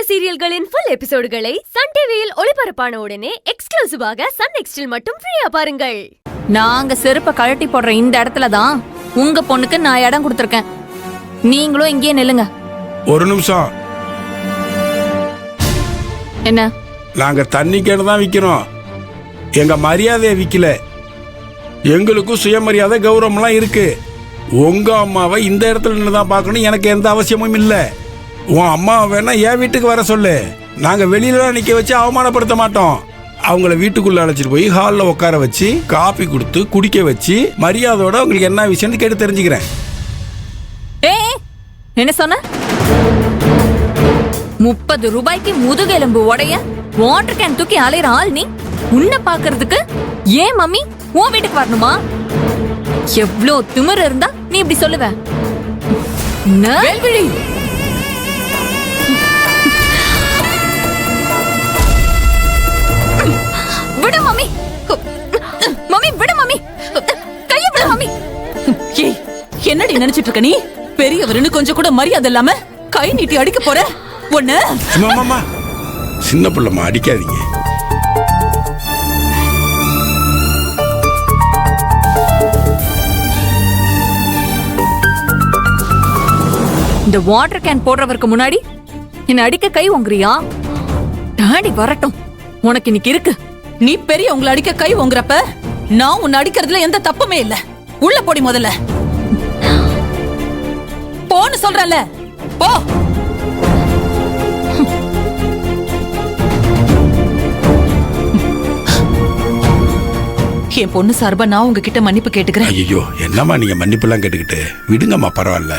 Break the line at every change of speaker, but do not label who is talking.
சீரியல்களின் full எபிசோடுகளை Sun டிவியில் ஒளிபரப்பான உடனே எக்ஸ்க்ளூசிவாக சன் நெக்ஸ்டில் மட்டும் ஃப்ரீயா பாருங்கள்.
நாங்க செருப்பை கழட்டி போடுற இந்த இடத்துல தான் உங்க பொண்ணுக்கு நான் இடம் கொடுத்துருக்கேன். நீங்களும் இங்கேயே நில்லுங்க.
ஒரு நிமிஷம்.
என்ன?
நாங்க தண்ணி கேடு தான் விற்கிறோம், எங்க மரியாதையை விற்கல. எங்களுக்கும் சுயமரியாதை கௌரவம்லாம் இருக்கு. உங்க அம்மாவை இந்த இடத்துல நின்று தான் பார்க்கணும், எனக்கு எந்த அவசியமும் இல்லை. உன் அம்மாவை வேணா என் வீட்டுக்கு வர சொல்லு, நாங்க வெளியில நிக்க வச்சு அவமானப்படுத்த மாட்டோம். அவங்கள வீட்டுக்குள்ள அழைச்சிட்டு போய் ஹாலில் உட்கார வச்சு காபி கொடுத்து குடிக்க வச்சு மரியாதையோட உங்களுக்கு என்ன விஷயம்னு கேட்டு தெரிஞ்சுக்கிறேன்.
என்ன சொன்ன? 30 ரூபாய்க்கு முதுகெலும்பு உடைய வாட்டர் கேன் தூக்கி அலையிற ஆள் நீ. உன்னை பாக்குறதுக்கு ஏன் மம்மி உன் வீட்டுக்கு வரணுமா? எவ்ளோ திமிரு இருந்தா நீ இப்படி சொல்லுவ? விடு மம்மி, மம்மி விடு மம்மி, கைய விடு மம்மி.
என்னடி நினைச்சிட்டு இருக்க நீ? பெரியவருன்னு கொஞ்சம் கூட மரியாதை இல்லாம கை நீட்டி அடிக்க போற ஒண்ணு.
சின்ன பிள்ளைமா, அடிக்காதீங்க.
இந்த வாட்டர் கேன் போடுறவருக்கு முன்னாடி என்ன அடிக்க கை ஓங்குறியா? டாடி வரட்டும், உனக்கு இன்னைக்கு இருக்கு.
நீ பெரிய உங்களை அடிக்க கை ஓங்குறப்ப நான் உன்னை அடிக்கிறதுல எந்த தப்புமே இல்ல. உள்ள போடி முதல்ல. போன்னு சொல்றல, போ. என் பொண்ணு சார்பா நான் உங்ககிட்ட மன்னிப்பு கேட்டுக்கிறேன்.
ஐயோ, என்னம்மா நீங்க மன்னிப்பு எல்லாம் கேட்டுக்கிட்டு? விடுங்கம்மா, பரவாயில்ல.